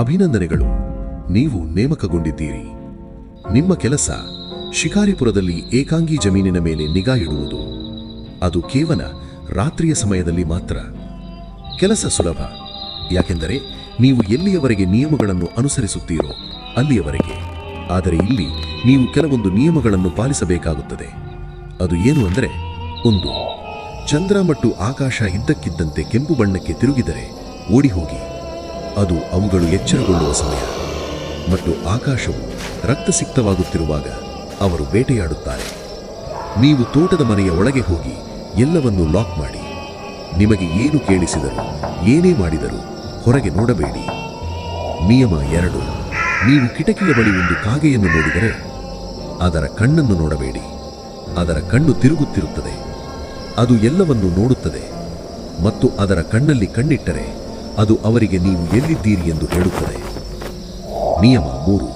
ಅಭಿನಂದನೆಗಳು, ನೀವು ನೇಮಕಗೊಂಡಿದ್ದೀರಿ. ನಿಮ್ಮ ಕೆಲಸ ಶಿಕಾರಿಪುರದಲ್ಲಿ ಏಕಾಂಗಿ ಜಮೀನಿನ ಮೇಲೆ ನಿಗಾ ಇಡುವುದು. ಅದು ಕೇವಲ ರಾತ್ರಿಯ ಸಮಯದಲ್ಲಿ ಮಾತ್ರ. ಕೆಲಸ ಸುಲಭ, ಯಾಕೆಂದರೆ ನೀವು ಎಲ್ಲಿಯವರೆಗೆ ನಿಯಮಗಳನ್ನು ಅನುಸರಿಸುತ್ತೀರೋ ಅಲ್ಲಿಯವರೆಗೆ. ಆದರೆ ಇಲ್ಲಿ ನೀವು ಕೆಲವೊಂದು ನಿಯಮಗಳನ್ನು ಪಾಲಿಸಬೇಕಾಗುತ್ತದೆ. ಅದು ಏನು ಅಂದರೆ, 1. ಚಂದ್ರ ಮತ್ತು ಆಕಾಶ ಇದ್ದಕ್ಕಿದ್ದಂತೆ ಕೆಂಪು ಬಣ್ಣಕ್ಕೆ ತಿರುಗಿದರೆ ಓಡಿಹೋಗಿ. ಅದು ಅವುಗಳು ಎಚ್ಚರಗೊಳ್ಳುವ ಸಮಯ. ಮತ್ತು ಆಕಾಶವು ರಕ್ತಸಿಕ್ತವಾಗುತ್ತಿರುವಾಗ ಅವರು ಬೇಟೆಯಾಡುತ್ತಾರೆ. ನೀವು ತೋಟದ ಮನೆಯ ಒಳಗೆ ಹೋಗಿ ಎಲ್ಲವನ್ನೂ ಲಾಕ್ ಮಾಡಿ. ನಿಮಗೆ ಏನು ಕೇಳಿಸಿದರೂ ಏನೇ ಮಾಡಿದರೂ ಹೊರಗೆ ನೋಡಬೇಡಿ. ನಿಯಮ 2. ನೀವು ಕಿಟಕಿಯ ಬಳಿ ಒಂದು ಕಾಗೆಯನ್ನು ನೋಡಿದರೆ ಅದರ ಕಣ್ಣನ್ನು ನೋಡಬೇಡಿ. ಅದರ ಕಣ್ಣು ತಿರುಗುತ್ತಿರುತ್ತದೆ. ಅದು ಎಲ್ಲವನ್ನೂ ನೋಡುತ್ತದೆ ಮತ್ತು ಅದರ ಕಣ್ಣಲ್ಲಿ ಕಣ್ಣಿಟ್ಟರೆ ಅದು ಅವರಿಗೆ ನೀವು ಎಲ್ಲಿದ್ದೀರಿ ಎಂದು ಹೇಳುತ್ತದೆ. ನಿಯಮ 3.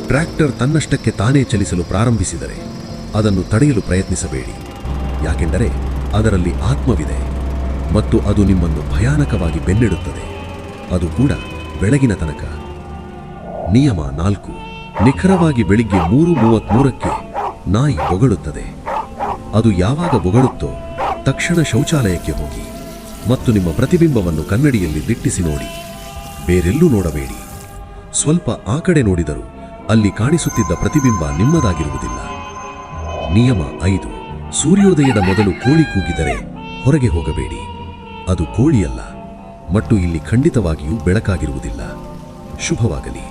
ಟ್ರ್ಯಾಕ್ಟರ್ ತನ್ನಷ್ಟಕ್ಕೆ ತಾನೇ ಚಲಿಸಲು ಪ್ರಾರಂಭಿಸಿದರೆ ಅದನ್ನು ತಡೆಯಲು ಪ್ರಯತ್ನಿಸಬೇಡಿ. ಯಾಕೆಂದರೆ ಅದರಲ್ಲಿ ಆತ್ಮವಿದೆ ಮತ್ತು ಅದು ನಿಮ್ಮನ್ನು ಭಯಾನಕವಾಗಿ ಬೆನ್ನಿಡುತ್ತದೆ, ಅದು ಕೂಡ ಬೆಳಗಿನ ತನಕ. ನಿಯಮ 4. ನಿಖರವಾಗಿ ಬೆಳಿಗ್ಗೆ 3:33ಕ್ಕೆ ನಾಯಿ ಬೊಗಳುತ್ತದೆ. ಅದು ಯಾವಾಗ ಬೊಗಳುತ್ತೋ ತಕ್ಷಣ ಶೌಚಾಲಯಕ್ಕೆ ಹೋಗಿ ಮತ್ತು ನಿಮ್ಮ ಪ್ರತಿಬಿಂಬವನ್ನು ಕನ್ನಡಿಯಲ್ಲಿ ದಿಟ್ಟಿಸಿ ನೋಡಿ. ಬೇರೆಲ್ಲೂ ನೋಡಬೇಡಿ. ಸ್ವಲ್ಪ ಆ ಕಡೆ ನೋಡಿದರೂ ಅಲ್ಲಿ ಕಾಣಿಸುತ್ತಿದ್ದ ಪ್ರತಿಬಿಂಬ ನಿಮ್ಮದಾಗಿರುವುದಿಲ್ಲ. ನಿಯಮ 5. ಸೂರ್ಯೋದಯದ ಮೊದಲು ಕೋಳಿ ಕೂಗಿದರೆ ಹೊರಗೆ ಹೋಗಬೇಡಿ. ಅದು ಕೋಳಿಯಲ್ಲ ಮತ್ತು ಇಲ್ಲಿ ಖಂಡಿತವಾಗಿಯೂ ಬೆಳಕಾಗಿರುವುದಿಲ್ಲ. ಶುಭವಾಗಲಿ.